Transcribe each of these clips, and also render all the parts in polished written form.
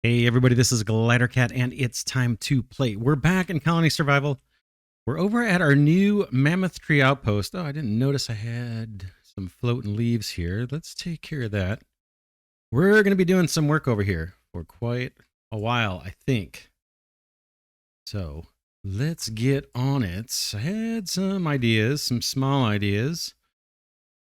Hey everybody, this is Glidercat and it's time to play. We're back in Colony Survival. We're over at our new Mammoth Tree Outpost. Oh, I didn't notice I had some floating leaves here. Let's take care of that. We're going to be doing some work over here for quite a while, I think. So let's get on it. I had some ideas, some small ideas.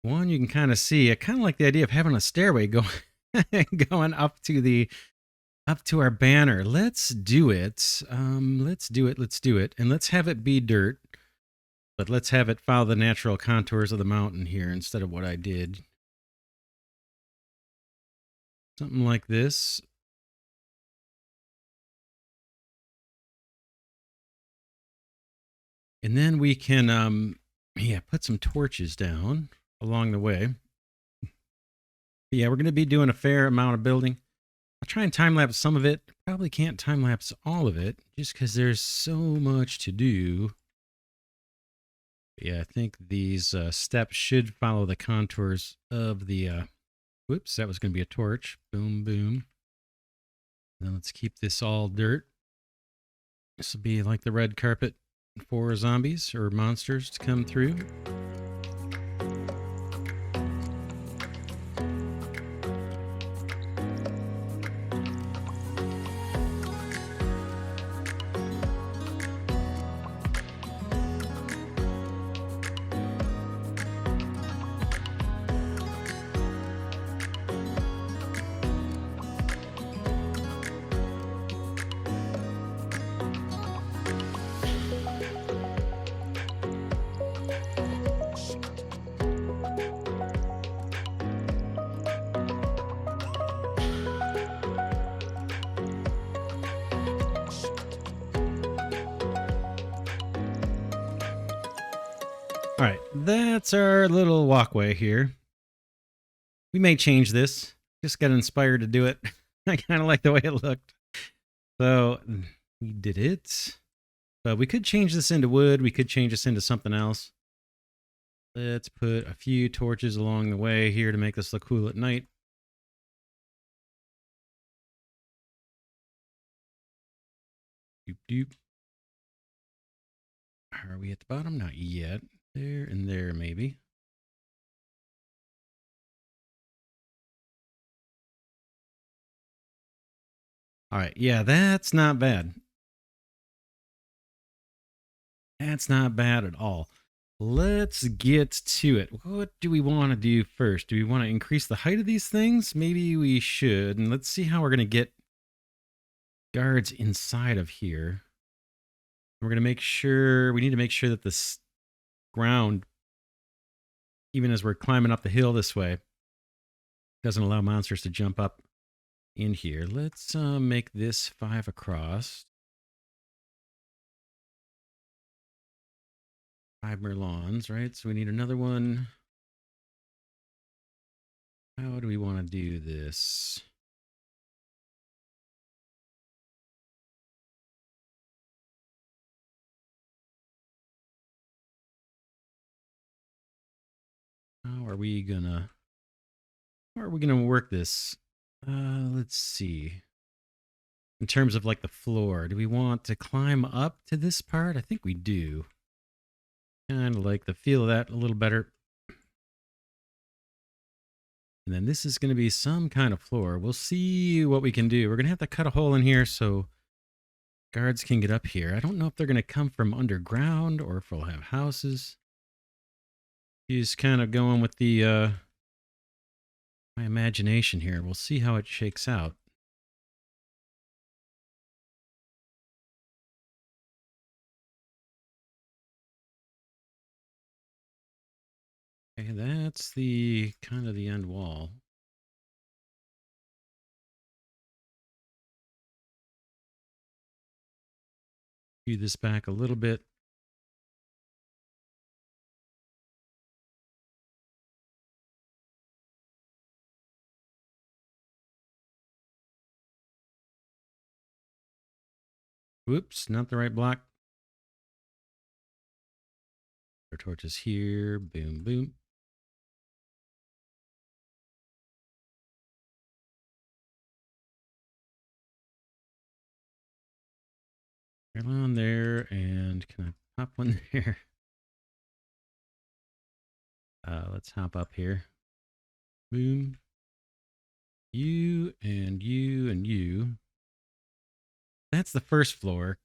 One you can kind of see. I kind of like the idea of having a stairway going up to our banner. Let's do it. Let's do it. And let's have it be dirt. But let's have it follow the natural contours of the mountain here instead of what I did. Something like this. And then we can, put some torches down along the way. But yeah, we're going to be doing a fair amount of building. I'll try and time-lapse some of it. Probably can't time-lapse all of it just because there's so much to do. Yeah, I think these steps should follow the contours of the, whoops, that was going to be a torch. Boom, boom. Now let's keep this all dirt. This will be like the red carpet for zombies or monsters to come through. All right, that's our little walkway here. We may change this. Just got inspired to do it. I kind of like the way it looked. So we did it. But we could change this into wood. We could change this into something else. Let's put a few torches along the way here to make this look cool at night. Doop doop. Are we at the bottom? Not yet. There and there, maybe. All right. Yeah, that's not bad. That's not bad at all. Let's get to it. What do we want to do first? Do we want to increase the height of these things? Maybe we should. And let's see how we're going to get guards inside of here. We're going to make sure, we need to make sure that this ground, even as we're climbing up the hill this way, doesn't allow monsters to jump up in here. Let's make this 5 across. 5 merlons, right? So we need another one. How do we want to do this? How are we gonna work this? Let's see. In terms of like the floor, do we want to climb up to this part? I think we do. Kind of like the feel of that a little better. And then this is going to be some kind of floor. We'll see what we can do. We're going to have to cut a hole in here so guards can get up here. I don't know if they're going to come from underground or if we'll have houses. He's kind of going with the my imagination here. We'll see how it shakes out. Okay, that's the kind of the end wall. Do this back a little bit. Whoops, not the right block. Our torches here. Boom, boom. on there, and can I pop one there? Let's hop up here. Boom. You and you and you. That's the first floor.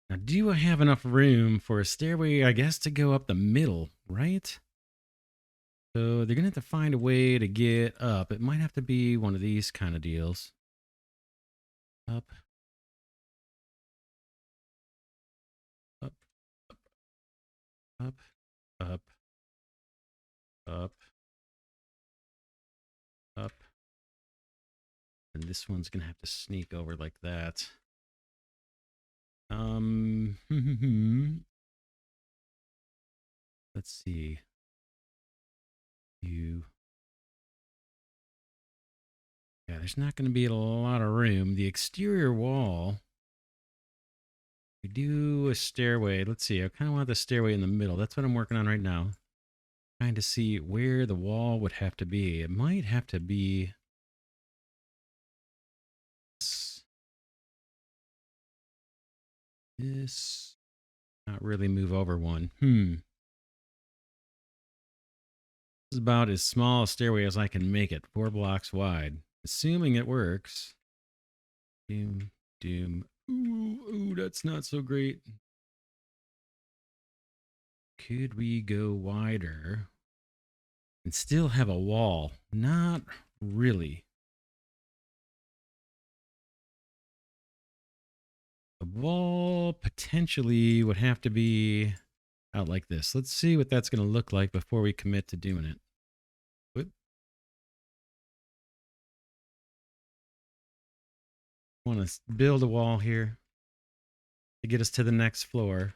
Now, do I have enough room for a stairway, I guess, to go up the middle, right? So they're going to have to find a way to get up. It might have to be one of these kind of deals. Up. Up. Up. Up. Up. Up. And this one's going to have to sneak over like that. Let's see. Yeah, there's not going to be a lot of room. The exterior wall, we do a stairway. Let's see. I kind of want the stairway in the middle. That's what I'm working on right now. Trying to see where the wall would have to be. It might have to be this. Not really move over one. This is about as small a stairway as I can make it. 4 blocks wide. Assuming it works. Doom, doom. Ooh, that's not so great. Could we go wider and still have a wall? Not really. The wall potentially would have to be out like this. Let's see what that's going to look like before we commit to doing it. Whoop. Want to build a wall here to get us to the next floor.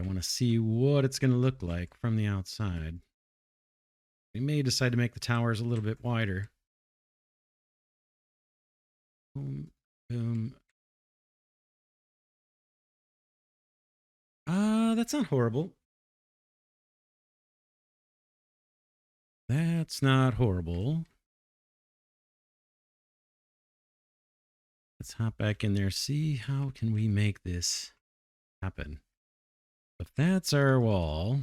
I want to see what it's going to look like from the outside. We may decide to make the towers a little bit wider. Boom, boom. That's not horrible. That's not horrible. Let's hop back in there, see how can we make this happen. If that's our wall,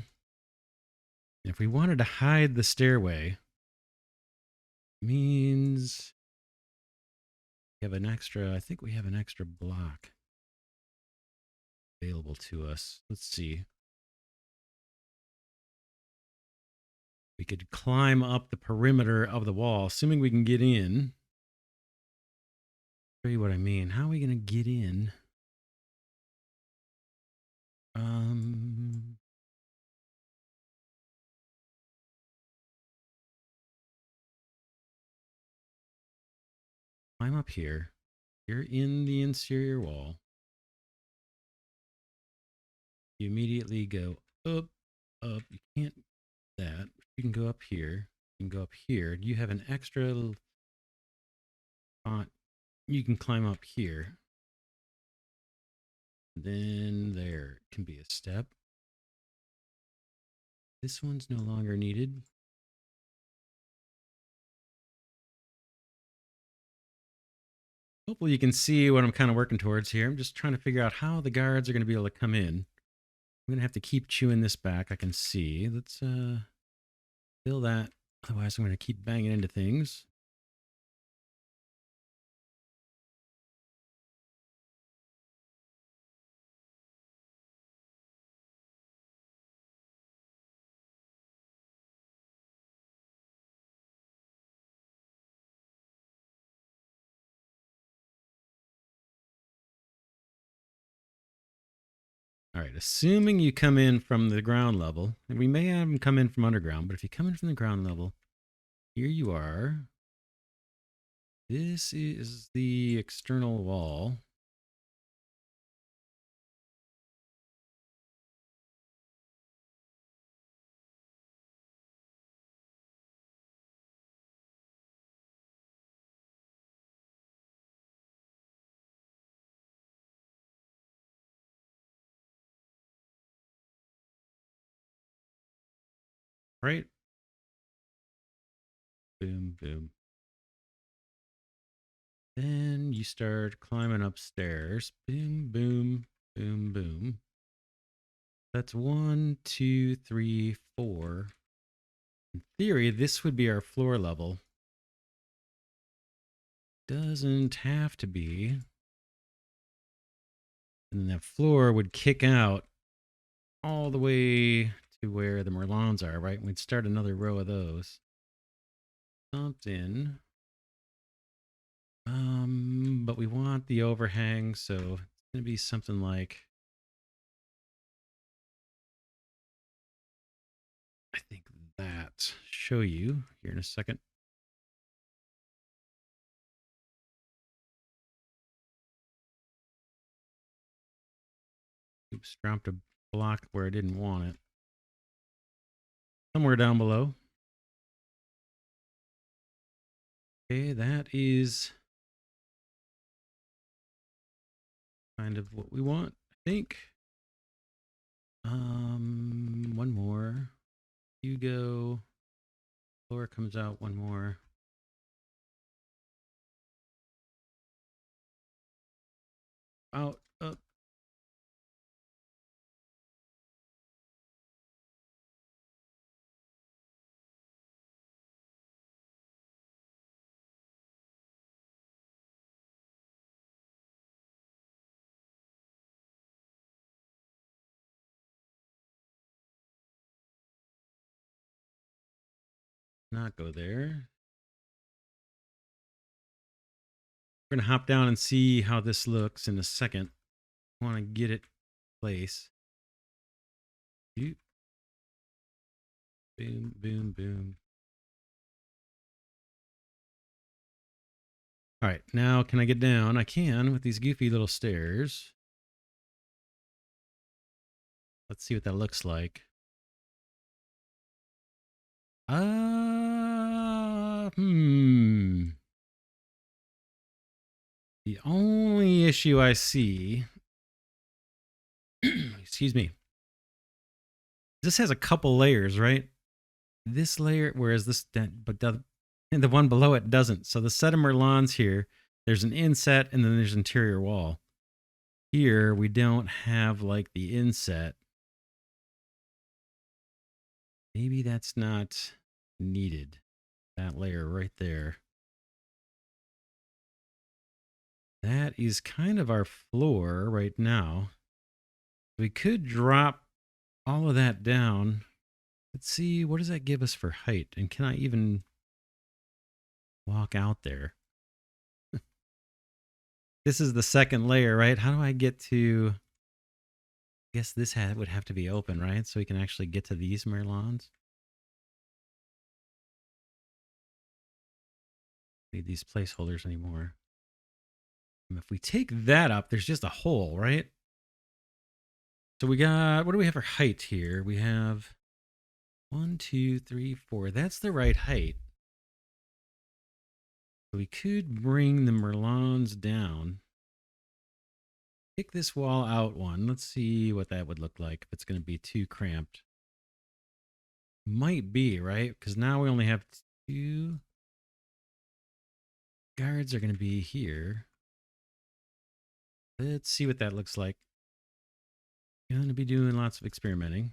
if we wanted to hide the stairway, means we have an extra, I think we have an extra block available to us. Let's see. We could climb up the perimeter of the wall, assuming we can get in. Show you what I mean. How are we going to get in? Climb up here. You're in the interior wall. You immediately go up, up. You can't do that. You can go up here. You can go up here. You have an extra spot. You can climb up here. Then there can be a step. This one's no longer needed. Hopefully you can see what I'm kind of working towards here. I'm just trying to figure out how the guards are going to be able to come in. I'm going to have to keep chewing this back. I can see. Let's fill that. Otherwise, I'm going to keep banging into things. All right, assuming you come in from the ground level, and we may have them come in from underground, but if you come in from the ground level, here you are. This is the external wall. Right? Boom, boom. Then you start climbing upstairs. Boom, boom. Boom, boom. That's 1, 2, 3, 4. In theory, this would be our floor level. Doesn't have to be. And then that floor would kick out all the way to where the Merlons are, right? We'd start another row of those. Something. But we want the overhang, so it's gonna be something like, I think that. Show you here in a second. Oops, dropped a block where I didn't want it. Somewhere down below. Okay, that is kind of what we want, I think. One more. You go. Floor comes out one more. Out, up. Not go there. We're going to hop down and see how this looks in a second. I want to get it in place. Boom, boom, boom. All right, now can I get down? I can with these goofy little stairs. Let's see what that looks like. The only issue I see, excuse me, this has a couple layers, right? This layer, whereas but and the one below it doesn't. So the set of Merlons here, there's an inset and then there's interior wall. Here we don't have like the inset. Maybe that's not needed. That layer right there. That is kind of our floor right now. We could drop all of that down. Let's see, what does that give us for height? And can I even walk out there? This is the second layer, right? How do I get to... I guess this would have to be open, right? So we can actually get to these Merlons. Need these placeholders anymore. And if we take that up, there's just a hole, right? So we got, what do we have for height here? We have 1, 2, 3, 4. That's the right height. So we could bring the Merlons down. Kick this wall out one. Let's see what that would look like if it's going to be too cramped. Might be, right? Because now we only have 2 guards are going to be here. Let's see what that looks like. Going to be doing lots of experimenting.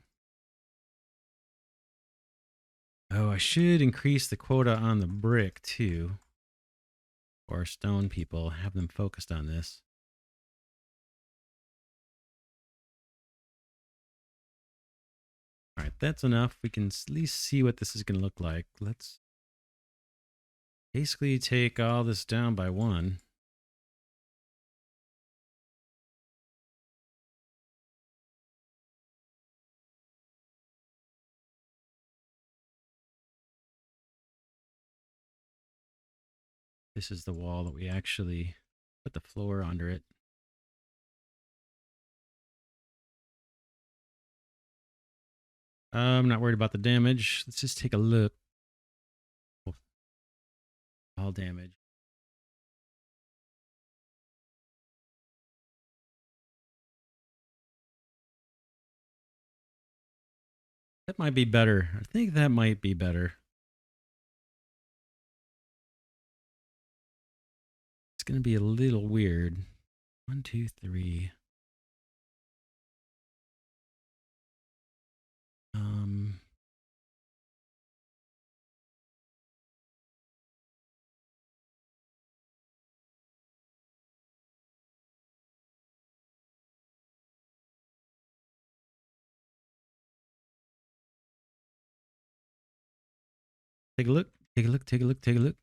Oh, I should increase the quota on the brick too. Or stone people, have them focused on this. All right, that's enough. We can at least see what this is going to look like. Let's basically take all this down by 1. This is the wall that we actually put the floor under it. I'm not worried about the damage. Let's just take a look. All damage. That might be better. I think that might be better. It's going to be a little weird. 1, 2, 3. Um, take a look. Take a look. Take a look. Take a look.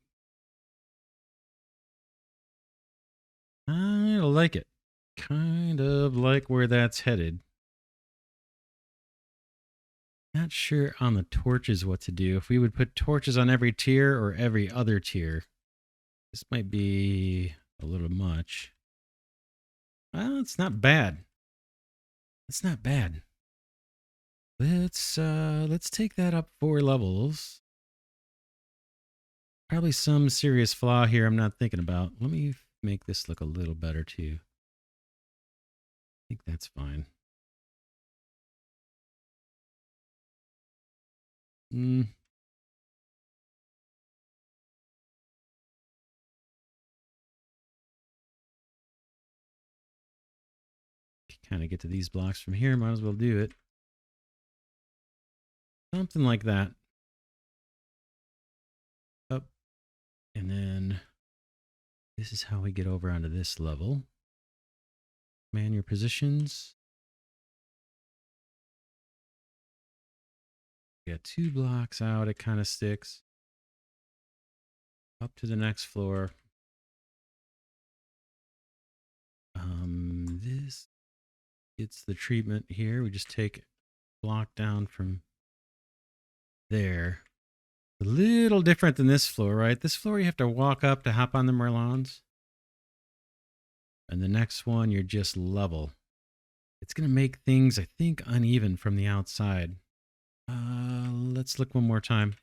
I like it. Kind of like where that's headed. Not sure on the torches what to do. If we would put torches on every tier or every other tier. This might be a little much. Well, it's not bad. It's not bad. Let's take that up 4 levels. Probably some serious flaw here I'm not thinking about. Let me make this look a little better too. I think that's fine. Kind of get to these blocks from here. Might as well do it. Something like that. Up. And then this is how we get over onto this level. Man your positions. We got 2 blocks out. It kind of sticks. Up to the next floor. This gets the treatment here. We just take a block down from there. A little different than this floor, right? This floor you have to walk up to hop on the Merlons. And the next one, you're just level. It's going to make things, I think, uneven from the outside. Let's look one more time.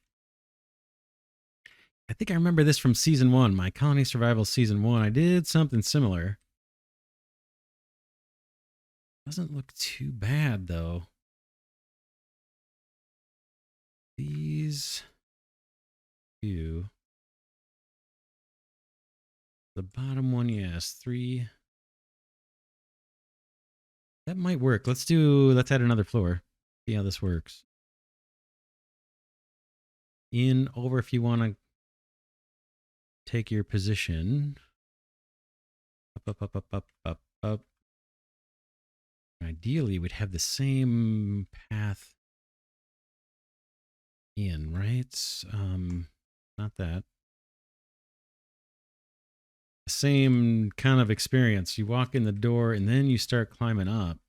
I think I remember this from Season 1. My Colony Survival Season 1. I did something similar. Doesn't look too bad, though. These two. The bottom one, yes, 3. That might work. Let's add another floor. See how this works. In over if you want to take your position. Up. Ideally, we'd have the same path in, right? Not that. Same kind of experience. You walk in the door and then you start climbing up.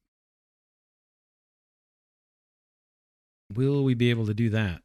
Will we be able to do that?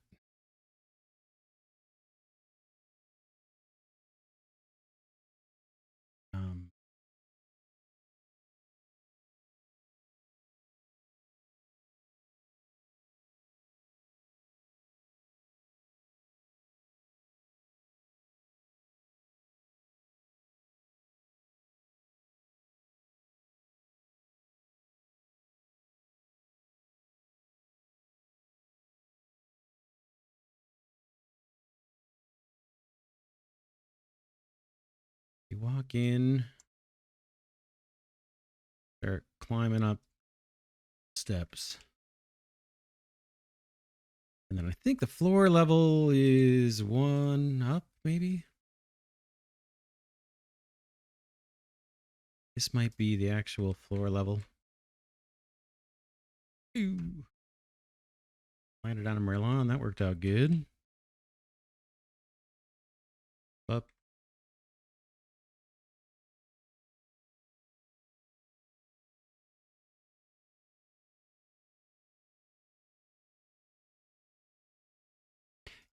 You walk in, start climbing up steps. And then I think the floor level is 1 up, maybe? This might be the actual floor level. Ooh. Landed on a Merlon. That worked out good. Up.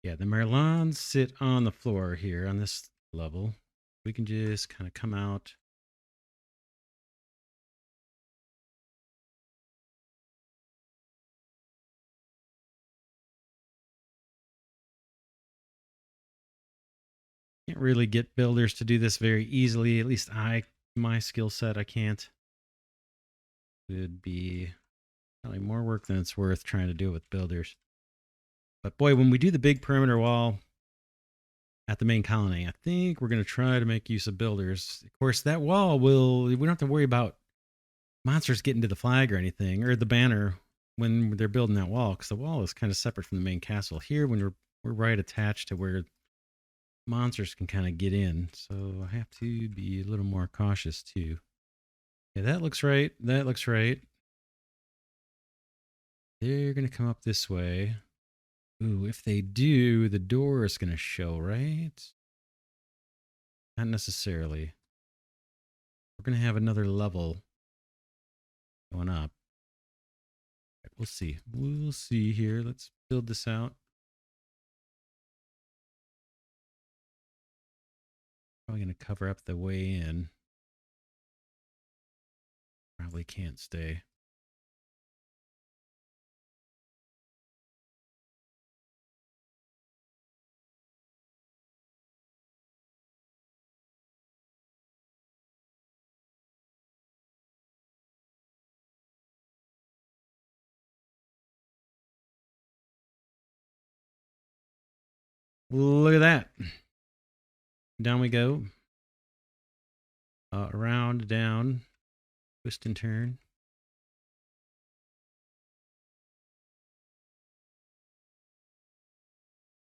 Yeah, the Merlons sit on the floor here on this level. We can just kind of come out. Can't really get builders to do this very easily. At least my skill set, I can't. Would be probably more work than it's worth trying to do it with builders. But boy, when we do the big perimeter wall at the main colony, I think we're going to try to make use of builders. Of course, that wall we don't have to worry about monsters getting to the flag or anything, or the banner. when they're building that wall, because the wall is kind of separate from the main castle. Here, when we're right attached to where monsters can kind of get in, so I have to be a little more cautious too. Yeah, that looks right. That looks right. They're gonna come up this way. Ooh, if they do, the door is gonna show, right? Not necessarily. We're gonna have another level going up. We'll see. We'll see here. Let's build this out. Probably going to cover up the way in. Probably can't stay. Look at that. Down we go. Around, down, twist and turn.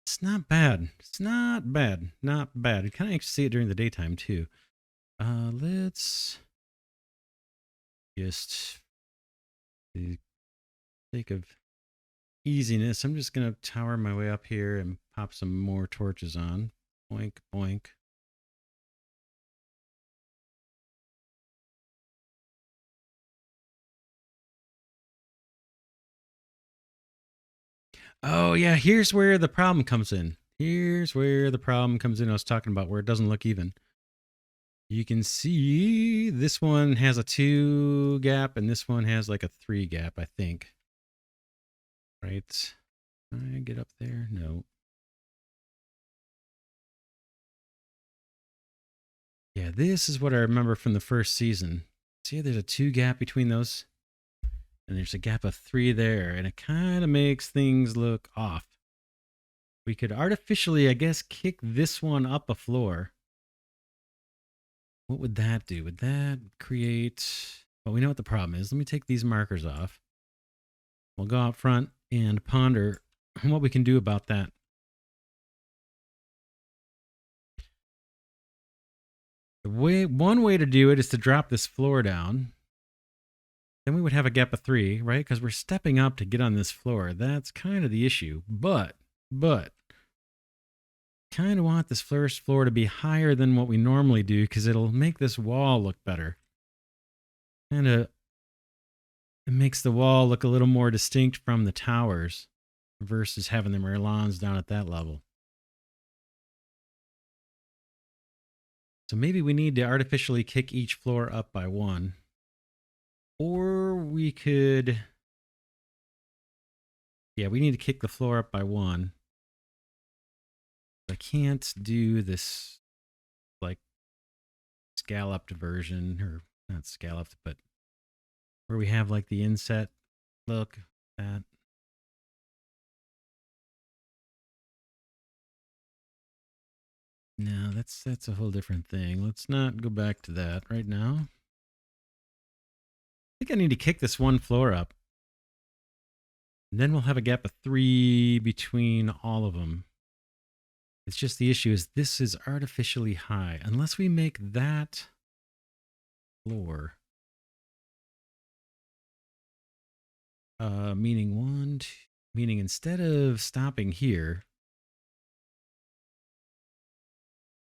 It's not bad. It's not bad. Not bad. You kind of see it during the daytime too. Let's just, for the sake of easiness, I'm just going to tower my way up here and pop some more torches on. Boink, boink. Oh, yeah, here's where the problem comes in. Here's where the problem comes in. I was talking about where it doesn't look even. You can see this one has a 2 gap and this one has like a 3 gap, I think. Right? Can I get up there? No. Yeah, this is what I remember from the first season. See, there's a 2 gap between those. And there's a gap of 3 there. And it kind of makes things look off. We could artificially, I guess, kick this one up a floor. What would that do? Would that create... Well, we know what the problem is. Let me take these markers off. We'll go out front and ponder what we can do about that. One way to do it is to drop this floor down. Then we would have a gap of 3, right? Because we're stepping up to get on this floor. That's kind of the issue. But, kind of want this first floor to be higher than what we normally do because it'll make this wall look better. Kind of, it makes the wall look a little more distinct from the towers versus having the Merlons down at that level. So maybe we need to artificially kick each floor up by 1. Or we could... Yeah, we need to kick the floor up by 1. I can't do this, like, scalloped version, or not scalloped, but where we have, like, the inset look, that. No, that's a whole different thing. Let's not go back to that right now. I think I need to kick this 1 floor up. And then we'll have a gap of 3 between all of them. It's just the issue is this is artificially high. Unless we make that floor. Meaning 1, 2, meaning instead of stopping here,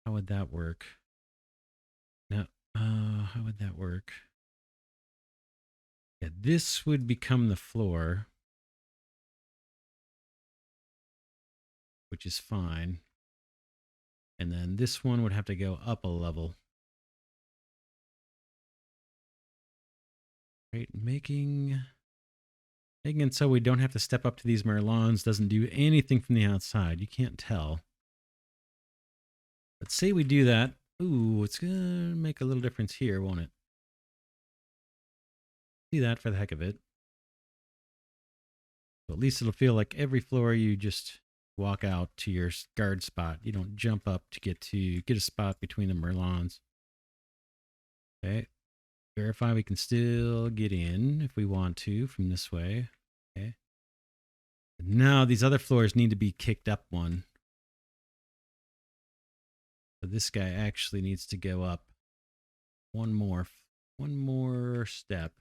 how would that work? No, how would that work? Yeah, this would become the floor, which is fine. And then this one would have to go up a level. Right, making it so we don't have to step up to these Merlons doesn't do anything from the outside. You can't tell. Let's say we do that. Ooh, it's gonna make a little difference here, won't it? See that for the heck of it. So at least it'll feel like every floor you just walk out to your guard spot. You don't jump up to get a spot between the Merlons. Okay. Verify we can still get in if we want to from this way. Okay. Now these other floors need to be kicked up one. So this guy actually needs to go up one more step.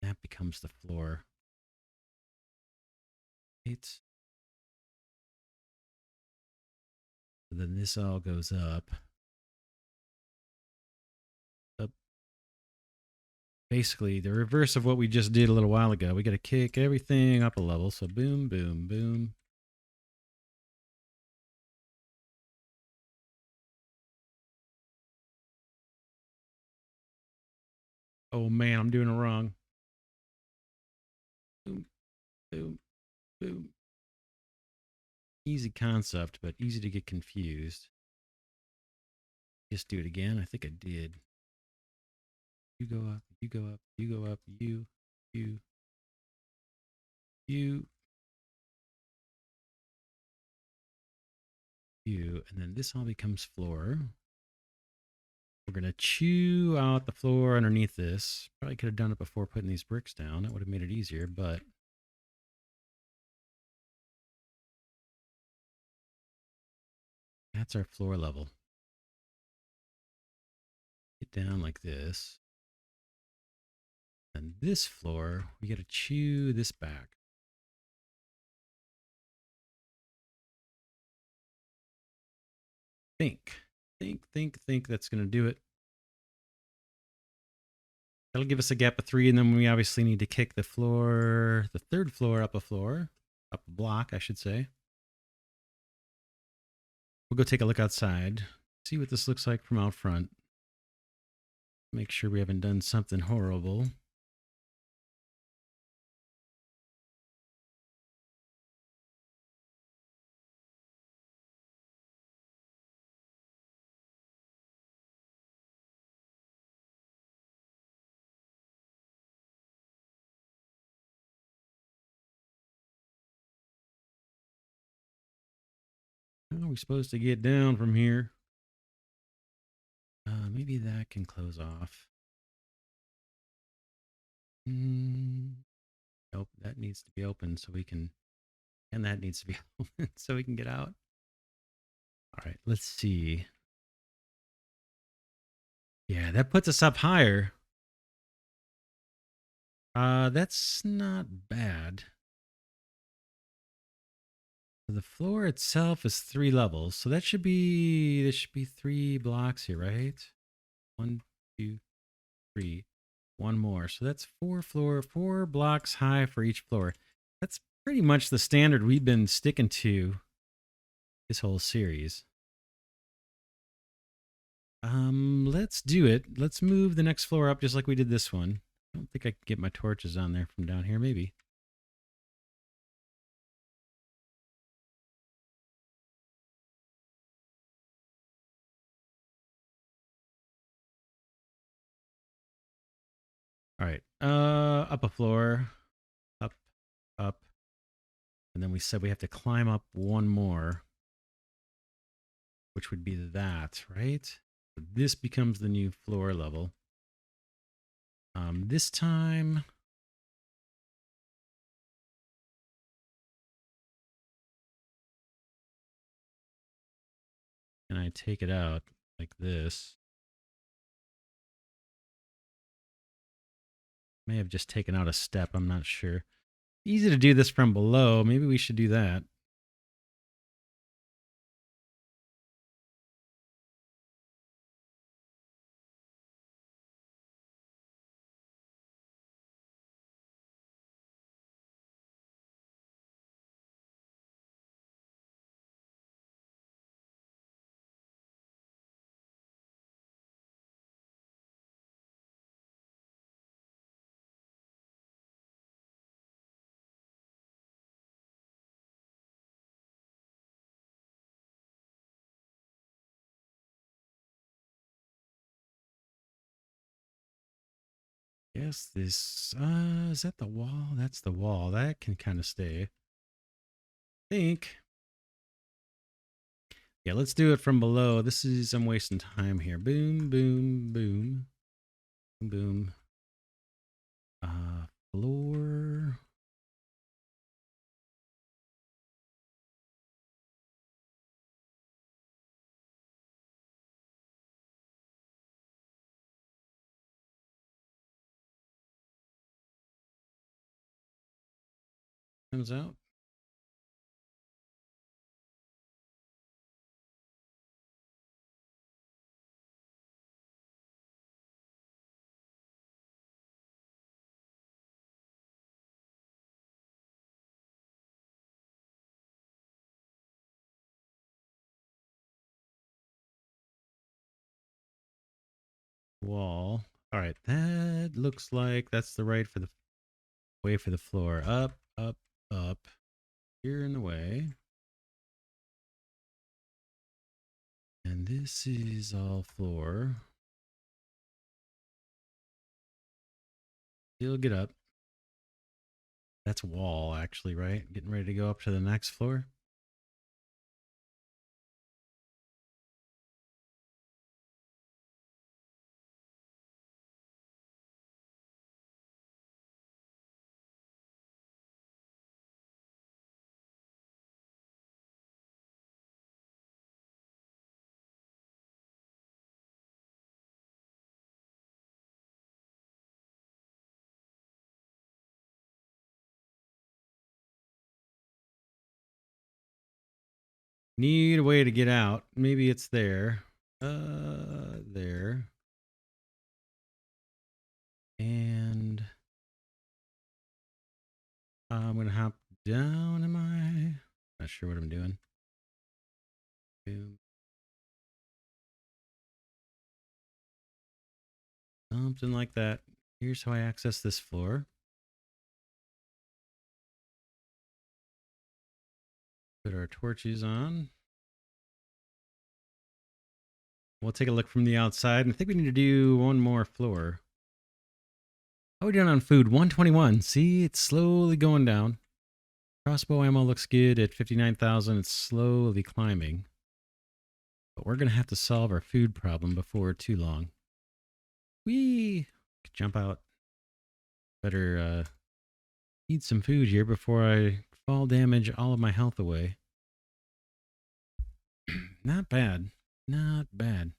That becomes the floor. Right. So then this all goes up. Up. Basically, the reverse of what we just did a little while ago. We got to kick everything up a level. So boom, boom, boom. Oh man, I'm doing it wrong. Boom, boom, boom. Easy concept, but easy to get confused. Just do it again. I think I did. You go up, you go up, you go up, you, you, and then this all becomes floor. We're going to chew out the floor underneath this. Probably could have done it before putting these bricks down. That would have made it easier, but that's our floor level. Get down like this. And this floor, we got to chew this back. Think that's going to do it. That'll give us a gap of 3, and then we obviously need to kick the floor, the third floor up a block, I should say. We'll go take a look outside, see what this looks like from out front. Make sure we haven't done something horrible. How are we supposed to get down from here? Maybe that can close off. Nope, that needs to be open so we can, and that needs to be open so we can get out. All right, let's see. Yeah, that puts us up higher. That's not bad. The floor itself is 3 levels, so that should be 3 blocks here, right? 1, 2, 3. One more. So that's 4 blocks high for each floor. That's pretty much the standard we've been sticking to this whole series. Let's do it. Let's move the next floor up just like we did this one. I don't think I can get my torches on there from down here, maybe. All right. Up a floor. Up, up. And then we said we have to climb up one more, which would be that, right? So this becomes the new floor level. This time, and I take it out like this. May have just taken out a step, I'm not sure. Easy to do this from below. Maybe we should do that. Yes, this, is that the wall? That's the wall. That can kind of stay. I think. Yeah, let's do it from below. I'm wasting time here. Boom, boom, boom. Boom, boom. floor. Comes out. Wall. All right, that looks like that's the right for the way for the floor. Up, up, up. Here in the way. And this is all floor. Still get up. That's wall, actually, right? Getting ready to go up to the next floor. Need a way to get out. Maybe it's there. There. And I'm gonna hop down. Am I? Not sure what I'm doing. Boom. Something like that. Here's how I access this floor. Put our torches on. We'll take a look from the outside. And I think we need to do one more floor. How are we doing on food? 121. See, it's slowly going down. Crossbow ammo looks good at 59,000. It's slowly climbing. But we're going to have to solve our food problem before too long. Whee! Jump out. Better eat some food here before I fall damage all of my health away. Not bad. Not bad.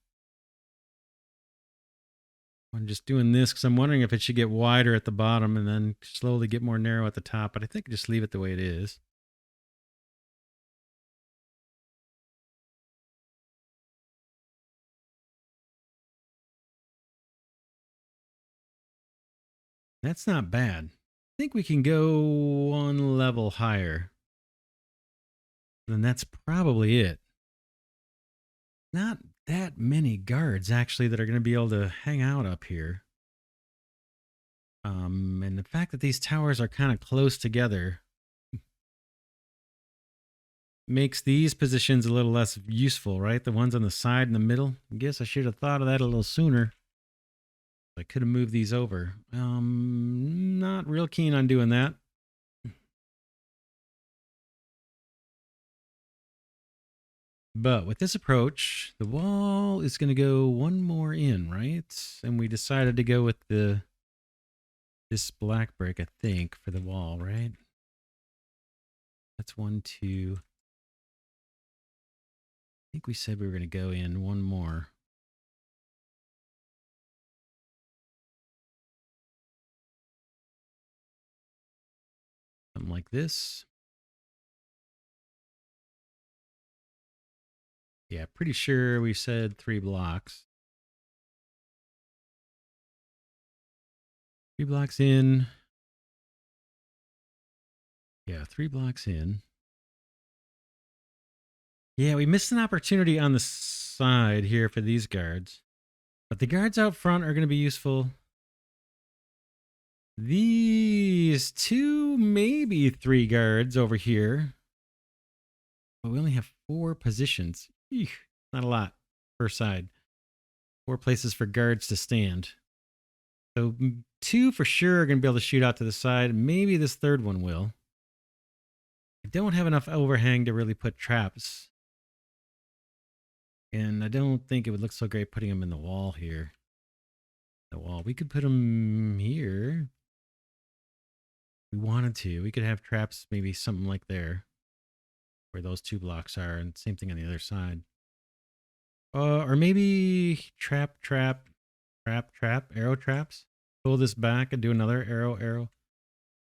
I'm just doing this because I'm wondering if it should get wider at the bottom and then slowly get more narrow at the top. But I think just leave it the way it is. That's not bad. I think we can go one level higher. Then that's probably it. Not that many guards actually that are going to be able to hang out up here. And the fact that these towers are kind of close together makes these positions a little less useful, right? The ones on the side and the middle. I guess I should have thought of that a little sooner. I could have moved these over. Not real keen on doing that. But with this approach, the wall is going to go one more in, right? And we decided to go with this black brick, I think, for the wall, right? That's 1, 2. I think we said we were going to go in one more. Something like this. Yeah, pretty sure we said 3 blocks. 3 blocks in. Yeah, 3 blocks in. Yeah, we missed an opportunity on the side here for these guards. But the guards out front are going to be useful. These 2, maybe 3 guards over here. But we only have 4 positions. Eesh, not a lot per side. 4 places for guards to stand. So 2 for sure are going to be able to shoot out to the side. Maybe this third one will. I don't have enough overhang to really put traps. And I don't think it would look so great putting them in the wall here. The wall. We could put them here. We wanted to. We could have traps, maybe something like there, where those 2 blocks are, and same thing on the other side. Or maybe trap, arrow traps. Pull this back and do another arrow,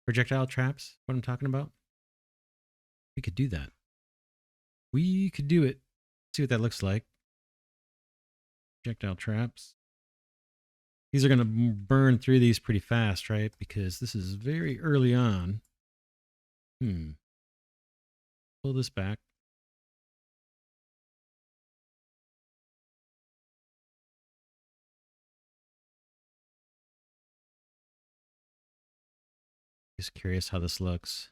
projectile traps. What I'm talking about. We could do that. We could do it. See what that looks like. Projectile traps. These are going to burn through these pretty fast, right? Because this is very early on. Pull this back. Just curious how this looks.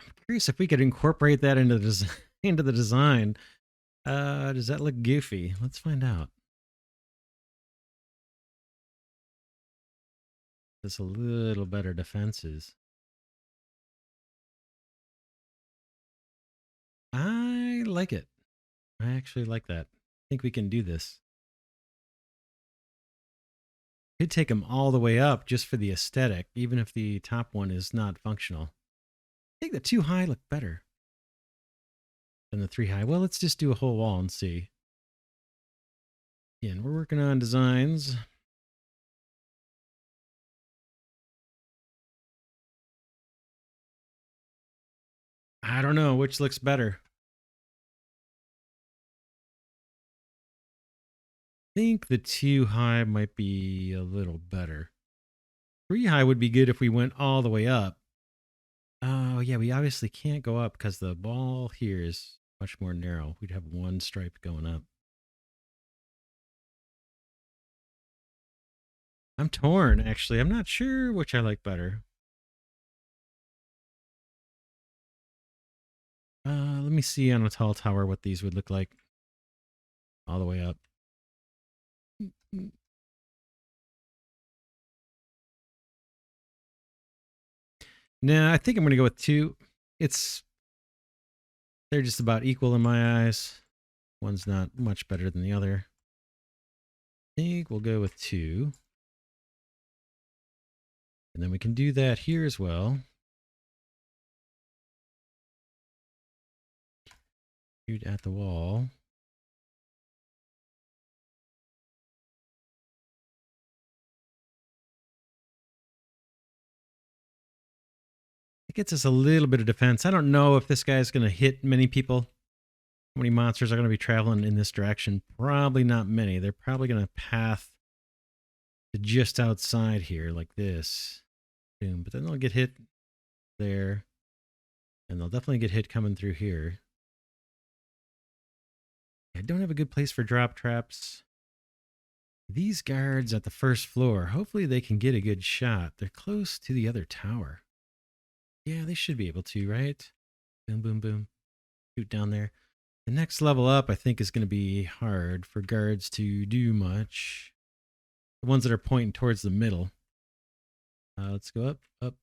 I'm curious if we could incorporate that into the design. Does that look goofy? Let's find out. There's a little better defenses. I like it. I actually like that. I think we can do this. Could take them all the way up just for the aesthetic, even if the top one is not functional. I think the 2 high look better than the 3 high. Well, let's just do a whole wall and see. Again, we're working on designs. I don't know which looks better. I think the 2 high might be a little better. 3 high would be good if we went all the way up. Oh, yeah, we obviously can't go up because the wall here is much more narrow. We'd have 1 stripe going up. I'm torn, actually. I'm not sure which I like better. Let me see on a tall tower what these would look like all the way up. Nah, I think I'm going to go with 2. They're just about equal in my eyes. One's not much better than the other. I think we'll go with 2. And then we can do that here as well. Shoot at the wall. It gets us a little bit of defense. I don't know if this guy's going to hit many people. How many monsters are going to be traveling in this direction? Probably not many. They're probably going to path to just outside here like this. Boom. But then they'll get hit there. And they'll definitely get hit coming through here. I don't have a good place for drop traps. These guards at the first floor, hopefully they can get a good shot. They're close to the other tower. Yeah, they should be able to, right? Boom, boom, boom. Shoot down there. The next level up, I think, is going to be hard for guards to do much. The ones that are pointing towards the middle. Let's go up.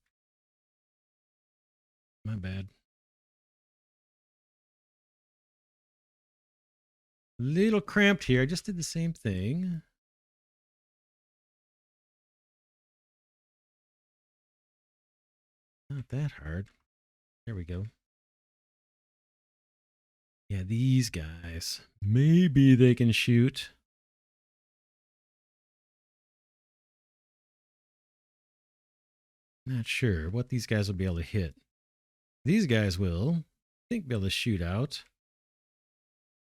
My bad. Little cramped here. I just did the same thing. Not that hard. There we go. Yeah, these guys. Maybe they can shoot. Not sure what these guys will be able to hit. These guys will, I think, be able to shoot out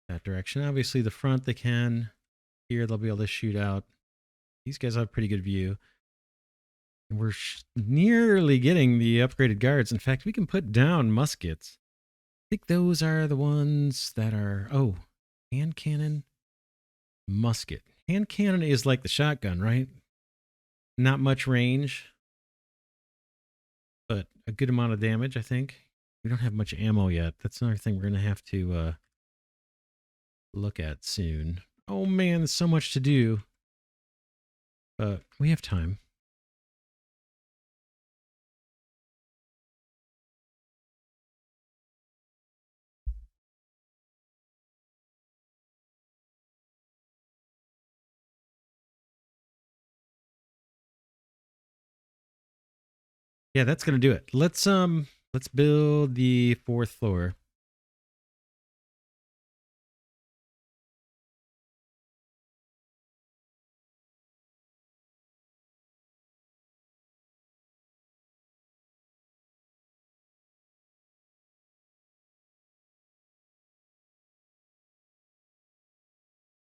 that direction. Obviously, the front they can. Here, they'll be able to shoot out. These guys have a pretty good view. And we're nearly getting the upgraded guards. In fact, we can put down muskets. I think those are the ones that are... Oh, hand cannon, musket. Hand cannon is like the shotgun, right? Not much range, but a good amount of damage, I think. We don't have much ammo yet. That's another thing we're going to have to look at soon. Oh man, there's so much to do. But we have time. Yeah, that's gonna do it. Let's build the 4th floor.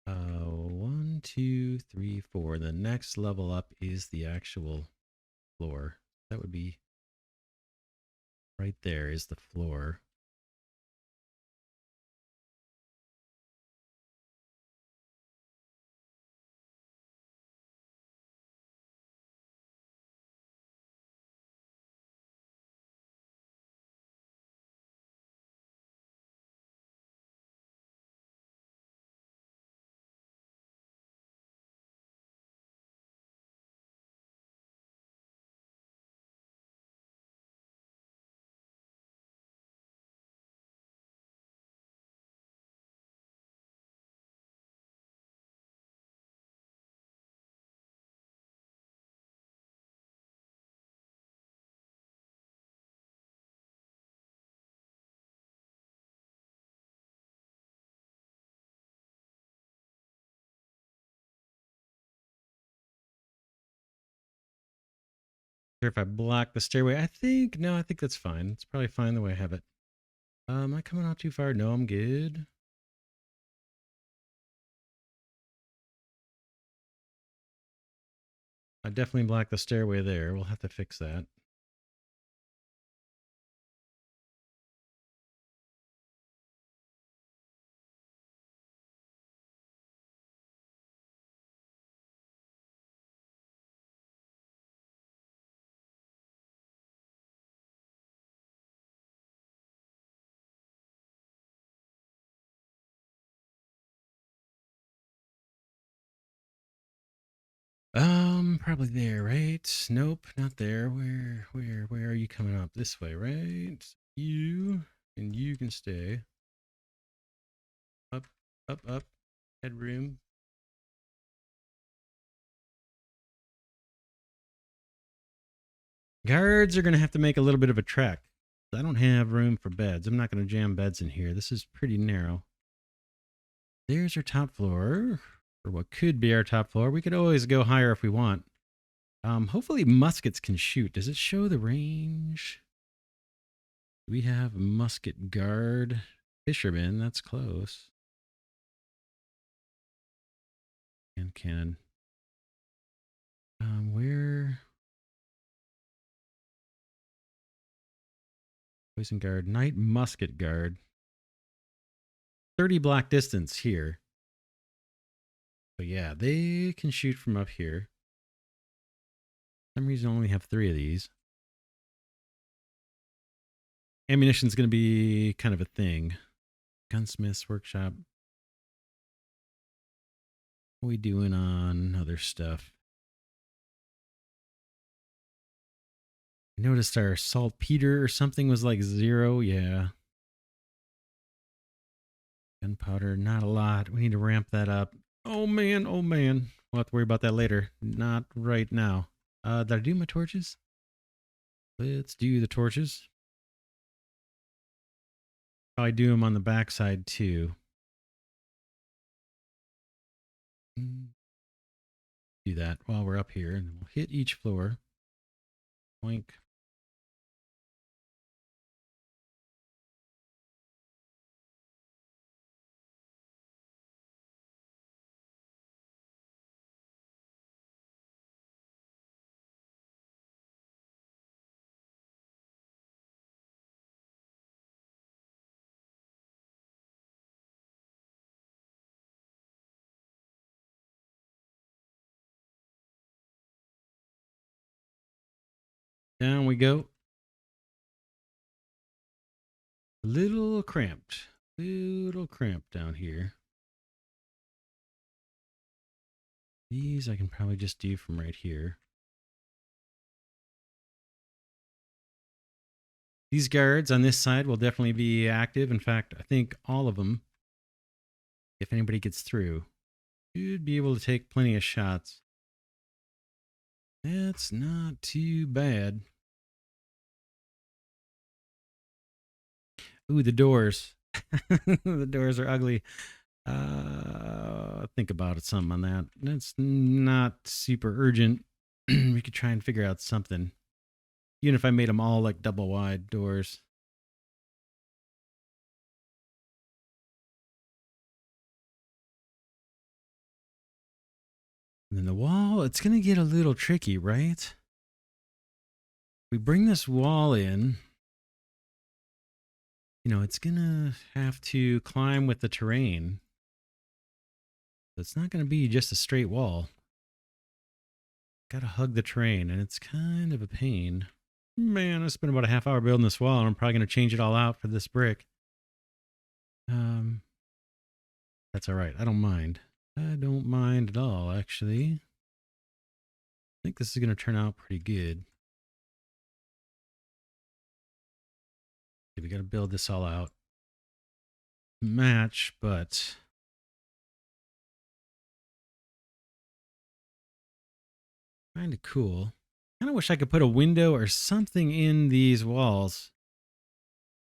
One, two, three, four. The next level up is the actual floor. That would be right there is the floor. Sure, if I block the stairway, I think that's fine. It's probably fine the way I have it. Am I coming out too far? No, I'm good. I definitely blocked the stairway there. We'll have to fix that. Probably there, right? Nope, not there. Where are you coming up? This way, right? You and you can stay. Up, up. Headroom. Guards are gonna have to make a little bit of a trek. I don't have room for beds. I'm not gonna jam beds in here. This is pretty narrow. There's our top floor, or what could be our top floor. We could always go higher if we want. Hopefully muskets can shoot. Does it show the range? We have musket guard. Fisherman, that's close. And cannon. Where? Poison guard, night musket guard. 30 block distance here. But yeah, they can shoot from up here. For some reason I only have 3 of these. Ammunition's going to be kind of a thing. Gunsmith's workshop. What are we doing on other stuff? I noticed our saltpeter or something was like 0. Yeah. Gunpowder, not a lot. We need to ramp that up. Oh man, oh man. We'll have to worry about that later. Not right now. Did I do my torches? Let's do the torches. Probably do them on the backside too. Do that while we're up here, and we'll hit each floor. Boink. Down we go. A little cramped. Little cramped down here. These I can probably just do from right here. These guards on this side will definitely be active. In fact, I think all of them, if anybody gets through, should be able to take plenty of shots. That's not too bad. Ooh, the doors. The doors are ugly. Think about it, something on that. It's not super urgent. We could try and figure out something. Even if I made them all like double wide doors. And then the wall, it's going to get a little tricky, right? We bring this wall in. You know, it's going to have to climb with the terrain. It's not going to be just a straight wall. Got to hug the terrain, and it's kind of a pain. Man, I spent about a half hour building this wall, and I'm probably going to change it all out for this brick. That's all right. I don't mind. I don't mind at all, actually. I think this is going to turn out pretty good. Okay, we got to build this all out. Match, but kind of cool. Kind of wish I could put a window or something in these walls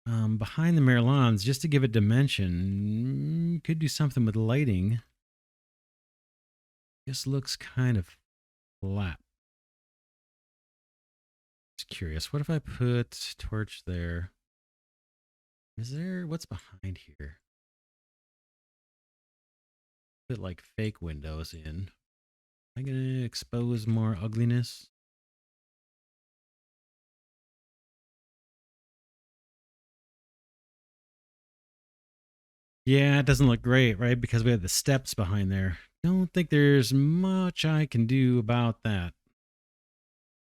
behind the Merlons just to give it dimension. Could do something with lighting. Just looks kind of flat. Just curious. What if I put torch there? Is there, what's behind here? Put like fake windows in. Am I gonna expose more ugliness? Yeah, it doesn't look great, right? Because we have the steps behind there. Don't think there's much I can do about that.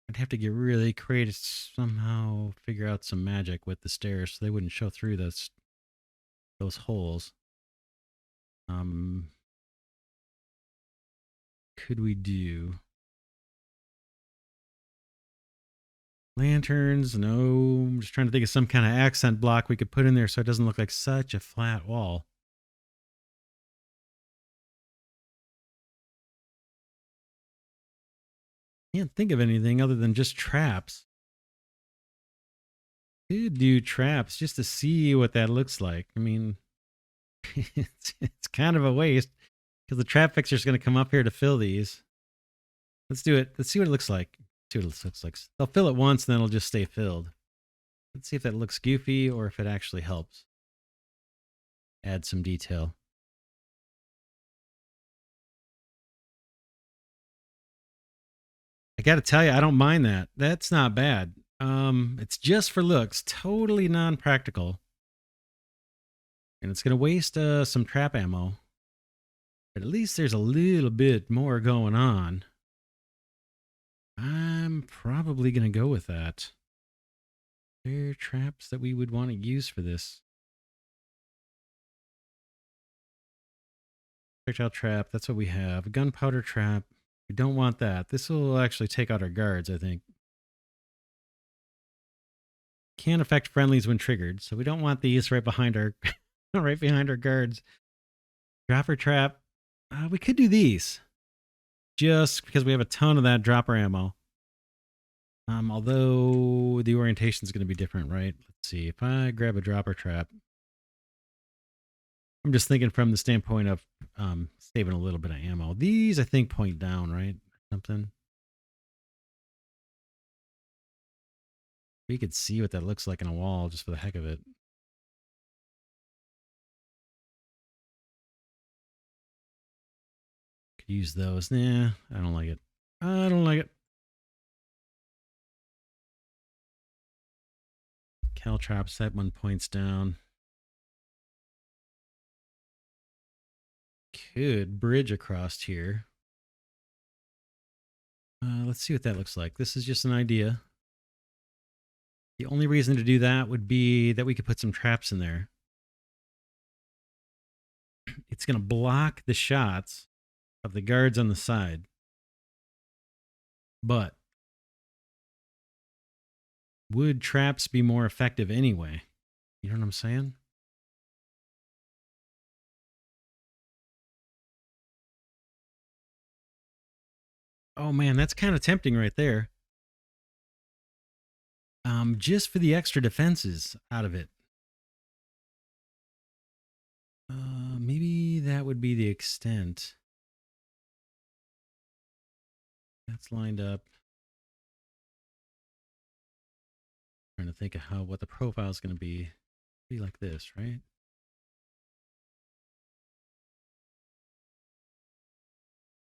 I'd have to get really creative, somehow figure out some magic with the stairs so they wouldn't show through those holes. Could we do lanterns? No, I'm just trying to think of some kind of accent block we could put in there so it doesn't look like such a flat wall. Can't think of anything other than just traps. Could do traps just to see what that looks like. I mean, it's kind of a waste because the trap fixer is going to come up here to fill these. Let's do it. Let's see what it looks like. See what it looks like. They'll fill it once, and then it'll just stay filled. Let's see if that looks goofy or if it actually helps. Add some detail. I got to tell you, I don't mind that. That's not bad. It's just for looks, totally non-practical. And it's going to waste some trap ammo. But at least there's a little bit more going on. I'm probably going to go with that. There are traps that we would want to use for this. Projectile trap, that's what we have. A gunpowder trap. We don't want that. This will actually take out our guards, I think. Can affect friendlies when triggered, so we don't want these right behind our right behind our guards. Dropper trap. We could do these. Just because we have a ton of that dropper ammo. Although the orientation is going to be different, right? Let's see. If I grab a dropper trap, I'm just thinking from the standpoint of saving a little bit of ammo. These, I think, point down, right? Something. We could see what that looks like in a wall just for the heck of it. Could use those. Nah, I don't like it. I don't like it. Caltrops, that one points down. Could bridge across here. Let's see what that looks like. This is just an idea. The only reason to do that would be that we could put some traps in there. It's going to block the shots of the guards on the side. But would traps be more effective anyway? You know what I'm saying? Oh man, that's kind of tempting right there. Just for the extra defenses out of it. that would be the extent. That's lined up. Trying to think of what the profile is going to be. Be like this, right?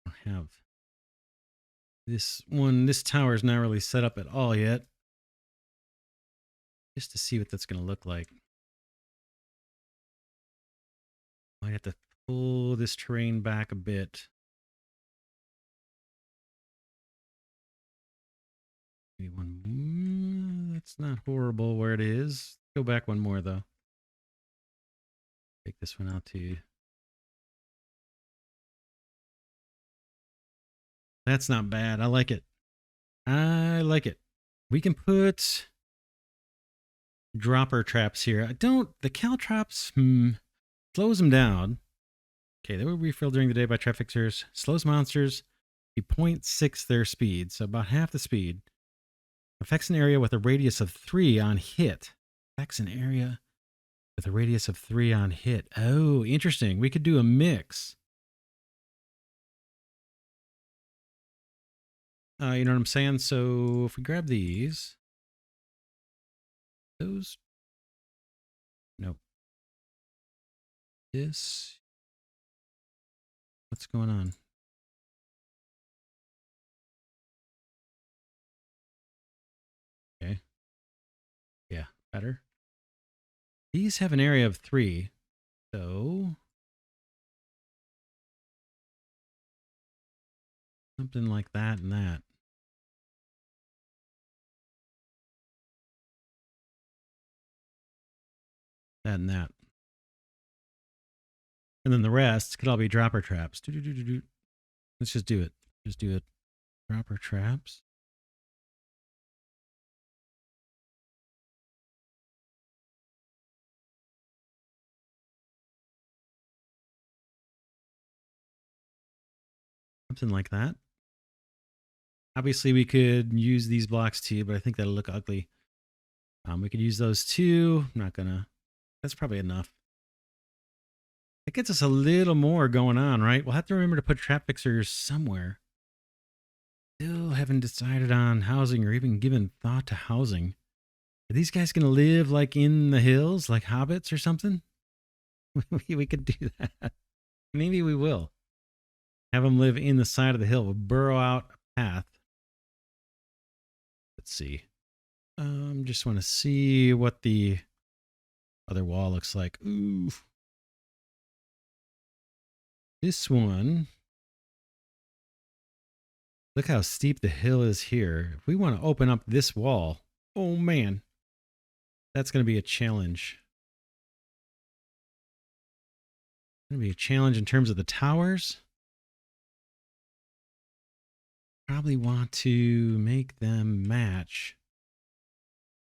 I have this one. This tower is not really set up at all yet. Just to see what that's going to look like. I have to pull this terrain back a bit. Maybe one. That's not horrible where it is. Go back one more though. Take this one out too. That's not bad. I like it. I like it. We can put dropper traps here. The caltrops, slows them down. Okay, they will refill during the day by trap fixers. Slows monsters. You 0.6 their speed, so about half the speed. Affects an area with a radius of 3 on hit. Affects an area with a radius of 3 on hit. Oh, interesting. We could do a mix. You know what I'm saying? So if we grab these, those, nope. This, what's going on? Okay. Yeah, better. These have an area of 3, so something like that and that. That and that. And then the rest could all be dropper traps. Let's just do it. Just do it. Dropper traps. Something like that. Obviously, we could use these blocks too, but I think that'll look ugly. We could use those too. I'm not gonna. That's probably enough. It gets us a little more going on, right? We'll have to remember to put trap fixers somewhere. Still haven't decided on housing or even given thought to housing. Are these guys going to live like in the hills, like hobbits or something? We could do that. Maybe we will. Have them live in the side of the hill. We'll burrow out a path. Let's see. Just want to see what the other wall looks like. Ooh. This one. Look how steep the hill is here. If we want to open up this wall, oh man, that's going to be a challenge. Going to be a challenge in terms of the towers. Probably want to make them match.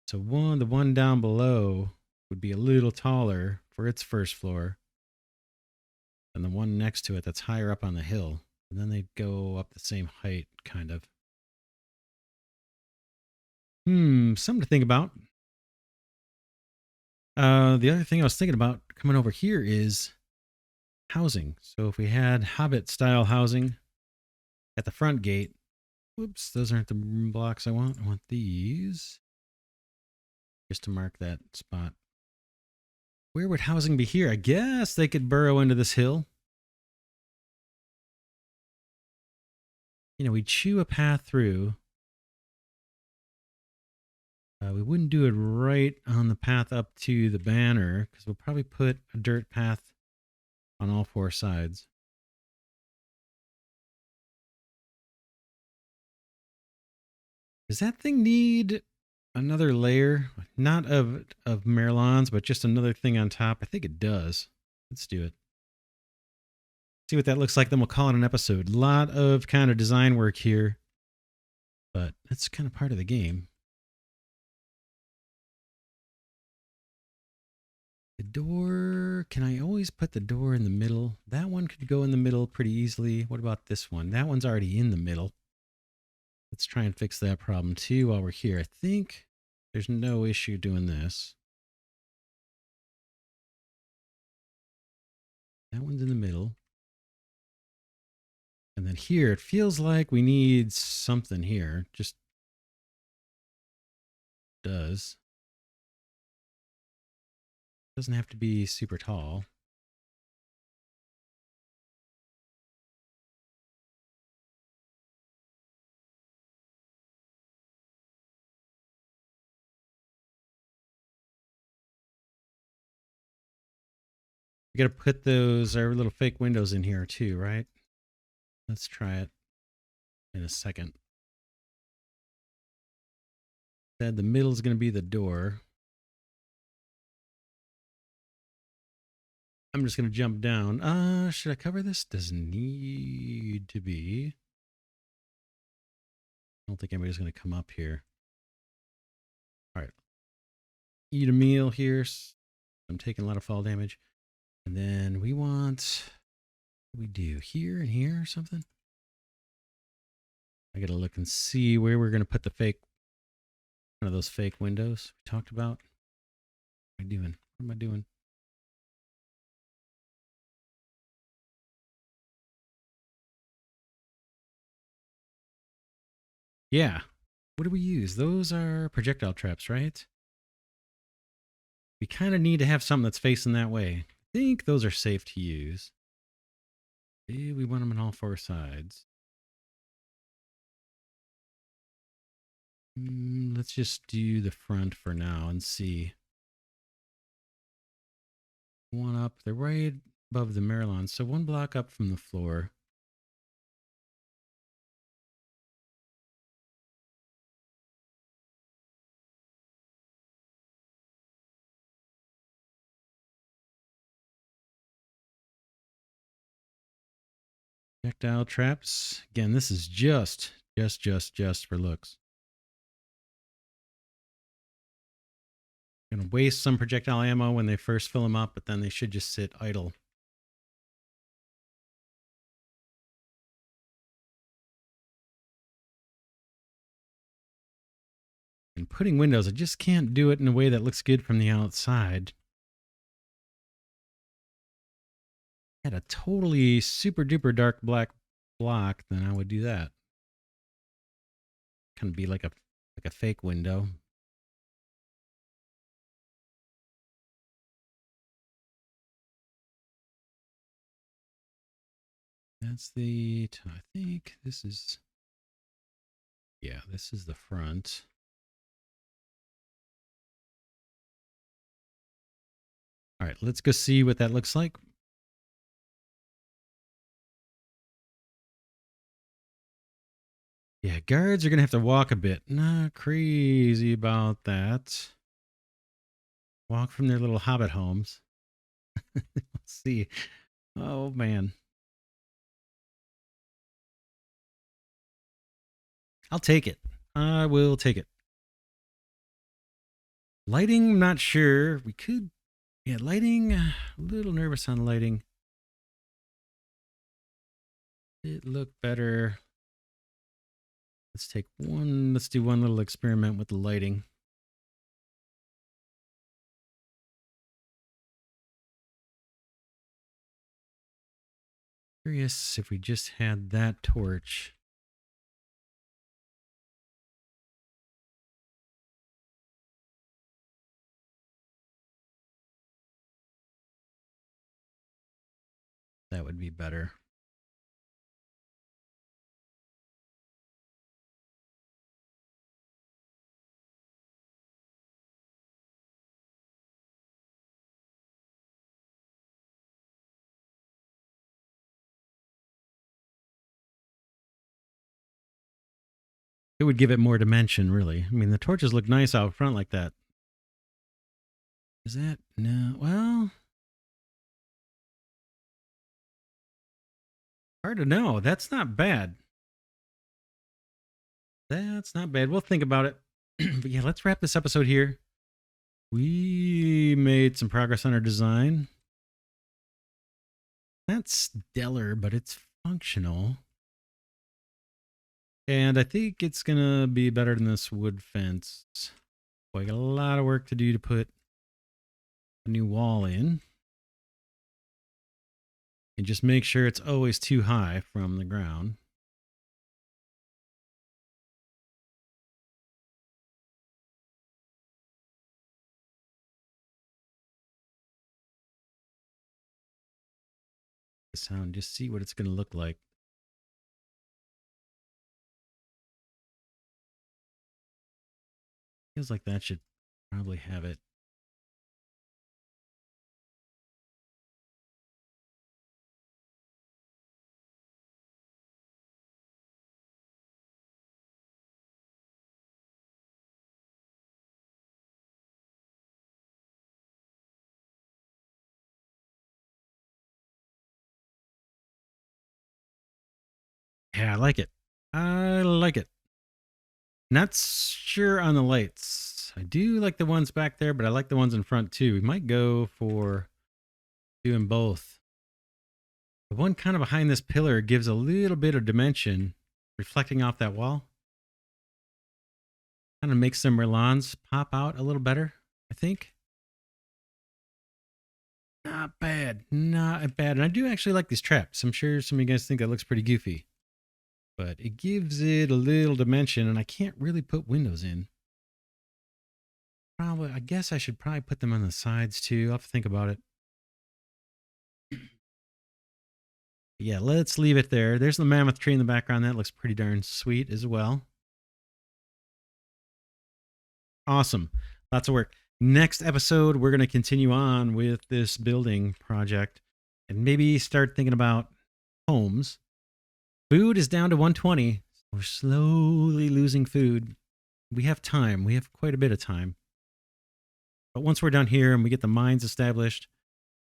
So the one down below would be a little taller for its first floor than the one next to it that's higher up on the hill. And then they'd go up the same height, kind of. Something to think about. The other thing I was thinking about coming over here is housing. So if we had Hobbit-style housing at the front gate. Whoops, those aren't the blocks I want. I want these. Just to mark that spot. Where would housing be here? I guess they could burrow into this hill. You know, we'd chew a path through. We wouldn't do it right on the path up to the banner because we'll probably put a dirt path on all 4 sides. Does that thing need another layer? Not of Merlons, but just another thing on top? I think it does. Let's do it. See what that looks like, then we'll call it an episode. A lot of kind of design work here, but that's kind of part of the game. The door, can I always put the door in the middle? That one could go in the middle pretty easily. What about this one? That one's already in the middle. Let's try and fix that problem too while we're here. I think there's no issue doing this. That one's in the middle. And then here, it feels like we need something here. Just does. Doesn't have to be super tall. We got to put our little fake windows in here too, right? Let's try it in a second. Said the middle is going to be the door. I'm just going to jump down. Should I cover this? Doesn't need to be. I don't think anybody's going to come up here. All right. Eat a meal here. I'm taking a lot of fall damage. And then we want, what do we do here and here or something? I got to look and see where we're going to put the fake, one of those fake windows we talked about. What am I doing? What am I doing? Yeah. What do we use? Those are projectile traps, right? We kind of need to have something that's facing that way. I think those are safe to use. We want them on all four sides. Let's just do the front for now and see. One up. They're right above the Marilyn. So one block up from the floor. Projectile traps. Again, this is just for looks. Gonna waste some projectile ammo when they first fill them up, but then they should just sit idle. And putting windows, I just can't do it in a way that looks good from the outside. Had a totally super duper dark black block, then I would do that. Kind of be like a fake window. That's I think this is, yeah, this is the front. All right, let's go see what that looks like. Yeah, guards are going to have to walk a bit. Not crazy about that. Walk from their little hobbit homes. Let's see. Oh, man. I'll take it. I will take it. Lighting, not sure. We could. Yeah, lighting. A little nervous on lighting. It looked better. Let's do one little experiment with the lighting. Curious if we just had that torch. That would be better. It would give it more dimension, really. I mean, the torches look nice out front like that. Is that? No. Well, hard to know. That's not bad. That's not bad. We'll think about it. But yeah, let's wrap this episode here. We made some progress on our design. Not stellar, but it's functional. And I think it's going to be better than this wood fence. Boy, I got a lot of work to do to put a new wall in. And just make sure it's always too high from the ground. The sound, just see what it's going to look like. Feels like that should probably have it. Yeah, I like it. I like it. Not sure on the lights. I do like the ones back there, but I like the ones in front too. We might go for doing both. The one kind of behind this pillar gives a little bit of dimension reflecting off that wall. Kind of makes some Merlans pop out a little better, I think. Not bad. Not bad. And I do actually like these traps. I'm sure some of you guys think that looks pretty goofy. But it gives it a little dimension, and I can't really put windows in. Probably, I guess I should probably put them on the sides too. I'll have to think about it. Yeah, let's leave it there. There's the mammoth tree in the background. That looks pretty darn sweet as well. Awesome. Lots of work. Next episode, we're going to continue on with this building project and maybe start thinking about homes. Food is down to 120. We're slowly losing food. We have time. We have quite a bit of time. But once we're done here and we get the mines established,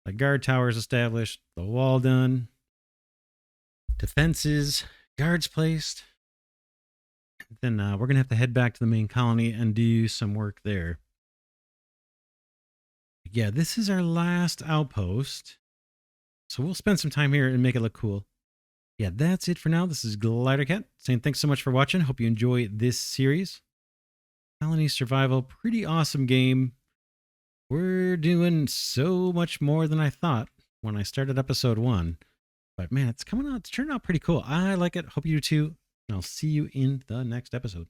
the guard towers established, the wall done, defenses, guards placed, then we're going to have to head back to the main colony and do some work there. Yeah, this is our last outpost. So we'll spend some time here and make it look cool. Yeah, that's it for now. This is Glidercat saying thanks so much for watching. Hope you enjoy this series. Colony Survival, pretty awesome game. We're doing so much more than I thought when I started episode 1. But man, it's turning out pretty cool. I like it. Hope you do too. And I'll see you in the next episode.